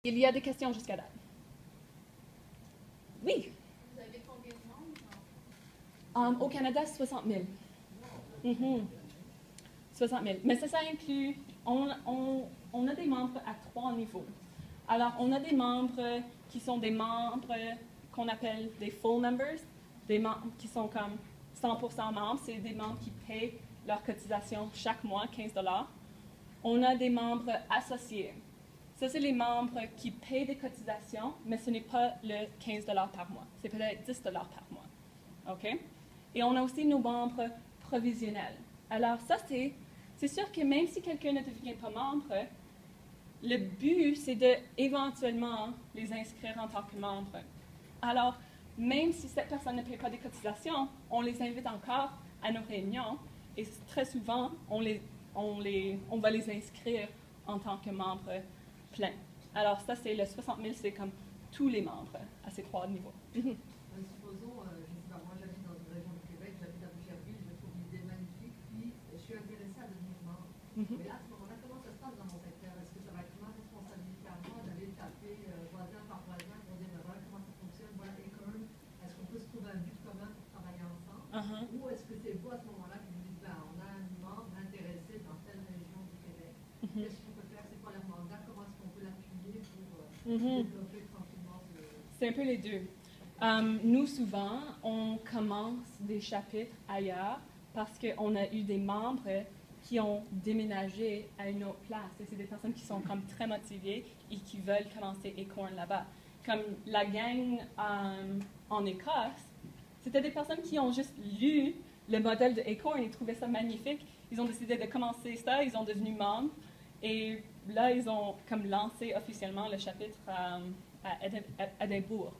Il y a des questions jusqu'à date. Oui. Vous avez combien de membres? Au Canada, 60 000. 60 000. Mais ça inclut, on a des membres à 3 niveaux. Alors, on a des membres qui sont des membres qu'on appelle des full members, des membres qui sont comme 100% membres, c'est des membres qui payent leur cotisation chaque mois, 15 $. On a des membres associés. Ça, c'est les membres qui payent des cotisations, mais ce n'est pas le 15 $ par mois. C'est peut-être 10 $ par mois. OK? Et on a aussi nos membres provisionnels. Alors, ça, c'est sûr que même si quelqu'un ne devient pas membre, le but, c'est d'éventuellement les inscrire en tant que membre. Alors, même si cette personne ne paye pas des cotisations, on les invite encore à nos réunions et très souvent, on va les inscrire en tant que membres pleins. Alors, ça, c'est le 60 000, c'est comme tous les membres à ces 3 niveaux. Supposons, je ne sais pas, moi j'habite dans une région du Québec, j'habite à Boucherville, je trouve l'idée magnifique, puis je suis intéressée à devenir membre. Mais là, à ce moment-là, comment ça se passe dans mon secteur? Est-ce que ça va être ma responsabilité à moi d'aller taper voisin par voisin pour dire, voilà comment ça fonctionne, voilà Acorn, est-ce qu'on peut se trouver un but commun pour travailler ensemble? Ou est-ce que c'est vous à ce moment-là qui vous dites, ben, on a un membre intéressé dans telle région du Québec, qu'est-ce qu'on peut faire, c'est quoi leur mandat, comment est-ce qu'on peut l'appuyer pour développer tranquillement C'est un peu les deux. Nous, souvent, on commence des chapitres ailleurs parce qu'on a eu des membres qui ont déménagé à une autre place. Et c'est des personnes qui sont comme très motivées et qui veulent commencer Acorn là-bas. Comme la gang en Écosse, c'était des personnes qui ont juste lu le modèle de Acorn et trouvaient ça magnifique. Ils ont décidé de commencer ça, ils sont devenus membres. Et là, ils ont comme lancé officiellement le chapitre à Édimbourg.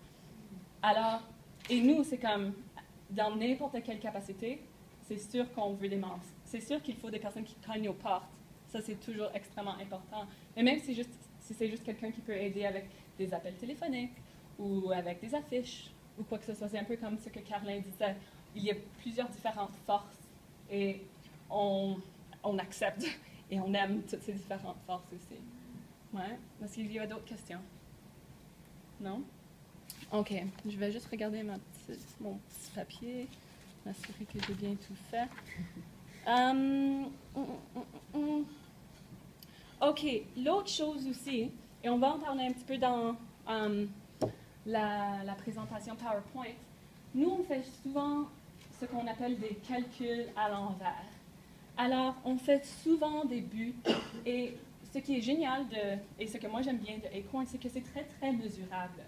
Alors, et nous, c'est comme, dans n'importe quelle capacité, c'est sûr qu'on veut des membres. C'est sûr qu'il faut des personnes qui cognent aux portes. Ça, c'est toujours extrêmement important. Mais même si c'est juste quelqu'un qui peut aider avec des appels téléphoniques ou avec des affiches ou quoi que ce soit, c'est un peu comme ce que Carlin disait. Il y a plusieurs différentes forces et on accepte et on aime toutes ces différentes forces aussi. Ouais. Est-ce qu'il y a d'autres questions? Non? OK. Je vais juste regarder mon petit papier, m'assurer que j'ai bien tout fait. OK. L'autre chose aussi, et on va en parler un petit peu dans la présentation PowerPoint, nous, on fait souvent ce qu'on appelle des calculs à l'envers. Alors, on fait souvent des buts et ce qui est génial et ce que moi j'aime bien de Acorn, c'est que c'est très, très mesurable.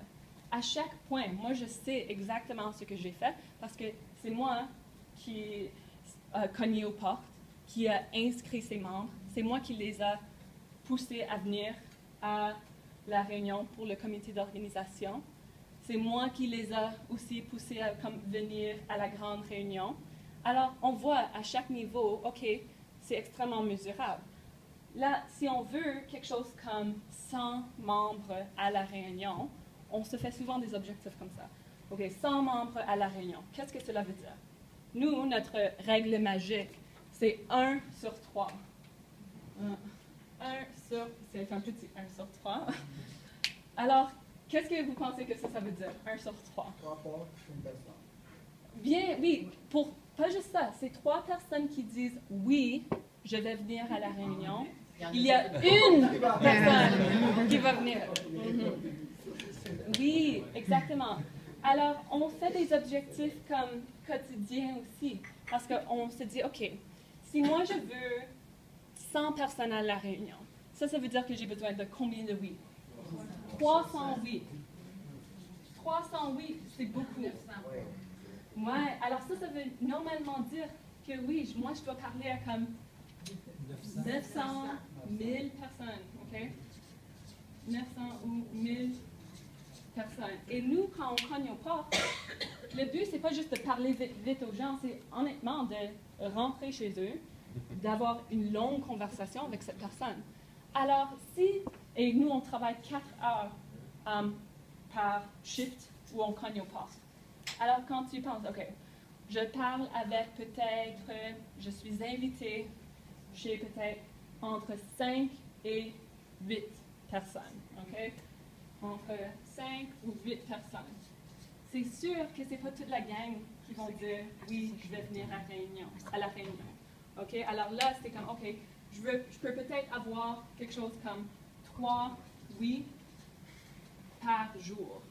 À chaque point, moi je sais exactement ce que j'ai fait parce que c'est moi qui a cogné aux portes, qui a inscrit ses membres, c'est moi qui les a poussés à venir à la réunion pour le comité d'organisation. C'est moi qui les a aussi poussés à venir à la grande réunion. Alors, on voit à chaque niveau, OK, c'est extrêmement mesurable. Là, si on veut quelque chose comme 100 membres à la réunion, on se fait souvent des objectifs comme ça. OK, 100 membres à la réunion. Qu'est-ce que cela veut dire? Nous, notre règle magique, c'est 1 sur 3. 1 sur, c'est un petit 1 sur 3. Alors, qu'est-ce que vous pensez que ça veut dire, 1 sur 3? 3 fois une personne. Bien, oui, pas juste ça, c'est 3 personnes qui disent « oui, je vais venir à la réunion ». Il y a une personne qui va venir. Oui, exactement. Alors, on fait des objectifs comme quotidiens aussi, parce qu'on se dit « OK, si moi je veux 100 personnes à la réunion, ça veut dire que j'ai besoin de combien de oui? 308. 308, c'est beaucoup. Ouais, alors ça veut normalement dire que oui, moi je dois parler à comme 900, 1000 personnes, OK? 900 ou 1000 personnes. Et nous, quand on cogne aux portes, le but, c'est pas juste de parler vite aux gens, c'est honnêtement de rentrer chez eux, d'avoir une longue conversation avec cette personne. Alors, et nous, on travaille 4 heures par shift où on cogne aux portes. Alors, quand tu penses, OK, je parle avec peut-être, je suis invitée chez peut-être entre 5 et 8 personnes, OK? entre 5 ou 8 personnes. C'est sûr que c'est pas toute la gang qui vont dire oui, je vais venir à la réunion. OK? Alors là, c'est comme OK, je peux peut-être avoir quelque chose comme 3 oui par jour.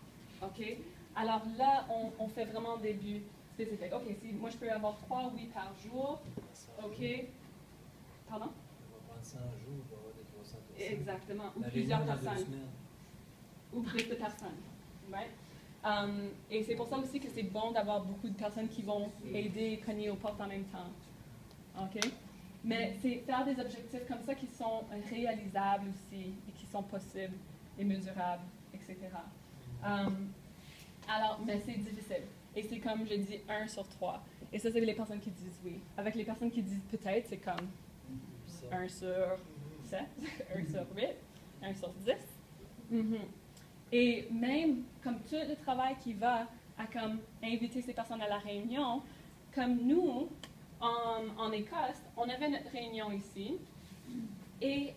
OK? Alors là, on fait vraiment des buts spécifiques. OK, si moi je peux avoir 3 oui par jour. OK? Pardon? On va prendre 100 jours pour avoir des 300 personnes. Exactement. Ou La plusieurs réunion dans 2 personnes. semaines. Ou plus de personnes. Right? Et c'est pour ça aussi que c'est bon d'avoir beaucoup de personnes qui vont aider et cogner aux portes en même temps. OK? Mais c'est faire des objectifs comme ça qui sont réalisables aussi et qui sont possibles et mesurables, etc. Alors, mais c'est difficile. Et c'est comme j'ai dit 1 sur 3. Et ça, c'est les personnes qui disent oui. Avec les personnes qui disent peut-être, c'est comme 1 sur 7, 1 sur 8, 1 sur 10. Et même comme tout le travail qui va à comme inviter ces personnes à la réunion, comme nous, en Écosse, on avait notre réunion ici, et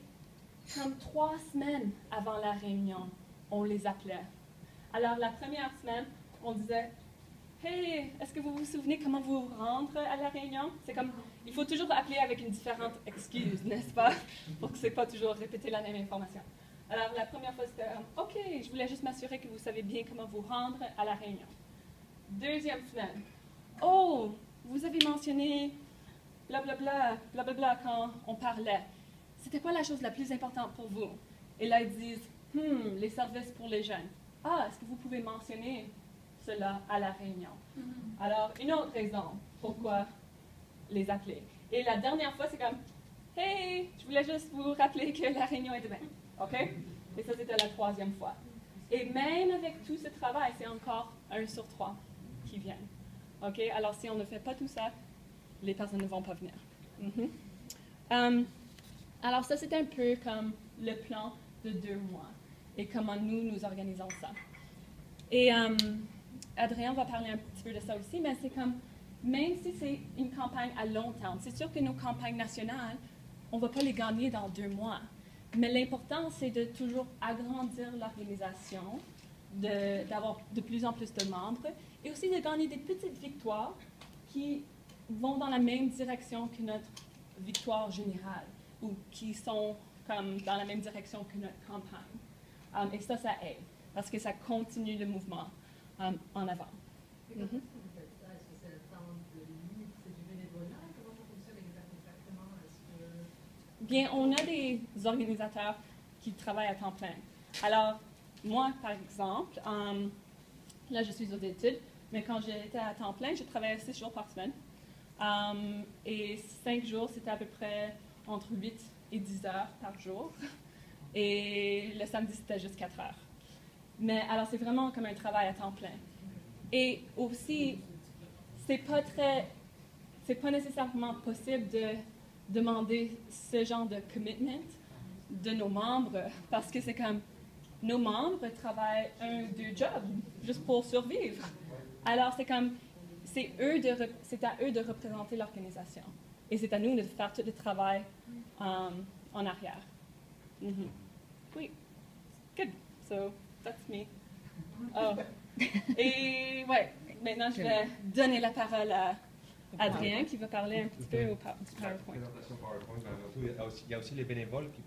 comme 3 semaines avant la réunion, on les appelait. Alors la première semaine, on disait « Hey, est-ce que vous vous souvenez comment vous rendre à la réunion? » C'est comme, il faut toujours appeler avec une différente excuse, n'est-ce pas? Pour que ce n'est pas toujours répéter la même information. Alors, la première fois, c'était « OK, je voulais juste m'assurer que vous savez bien comment vous rendre à la réunion. » Deuxième semaine. « Oh, vous avez mentionné blablabla, blablabla quand on parlait. C'était quoi la chose la plus importante pour vous? » Et là, ils disent « les services pour les jeunes. Ah, est-ce que vous pouvez mentionner cela à la réunion? » Alors, une autre raison pourquoi les appeler. Et la dernière fois, c'est comme « Hey, je voulais juste vous rappeler que la réunion est demain. » OK? Et ça, c'était la 3e fois. Et même avec tout ce travail, c'est encore 1 sur 3 qui viennent. OK? Alors, si on ne fait pas tout ça, les personnes ne vont pas venir. Alors, ça, c'est un peu comme le plan de 2 mois et comment nous organisons ça. Et Adrien va parler un petit peu de ça aussi, mais c'est comme, même si c'est une campagne à long terme, c'est sûr que nos campagnes nationales, on ne va pas les gagner dans 2 mois. Mais l'important, c'est de toujours agrandir l'organisation, d'avoir de plus en plus de membres, et aussi de gagner des petites victoires qui vont dans la même direction que notre victoire générale, ou qui sont comme dans la même direction que notre campagne. Et ça aide, parce que ça continue le mouvement en avant. Et comment vous faites ça? Est-ce que c'est le temps de libre? C'est du bénévolat? Comment ça fonctionne exactement? Bien, on a des organisateurs qui travaillent à temps plein. Alors, moi, par exemple, là, je suis aux études, mais quand j'étais à temps plein, je travaillais 6 jours par semaine. Et 5 jours, c'était à peu près entre 8 et 10 heures par jour. Et le samedi, c'était juste 4 heures. Mais alors, c'est vraiment comme un travail à temps plein. Et aussi, c'est pas nécessairement possible de demander ce genre de commitment de nos membres, parce que c'est comme, nos membres travaillent 1-2 jobs juste pour survivre. Alors, c'est comme, c'est à eux de représenter l'organisation. Et c'est à nous de faire tout le travail en arrière. Oui. Good. So, that's me. Oh. Et, ouais, maintenant, je vais donner la parole à Adrien qui va parler un petit peu du PowerPoint. Présentation PowerPoint, il y a aussi les bénévoles. Puis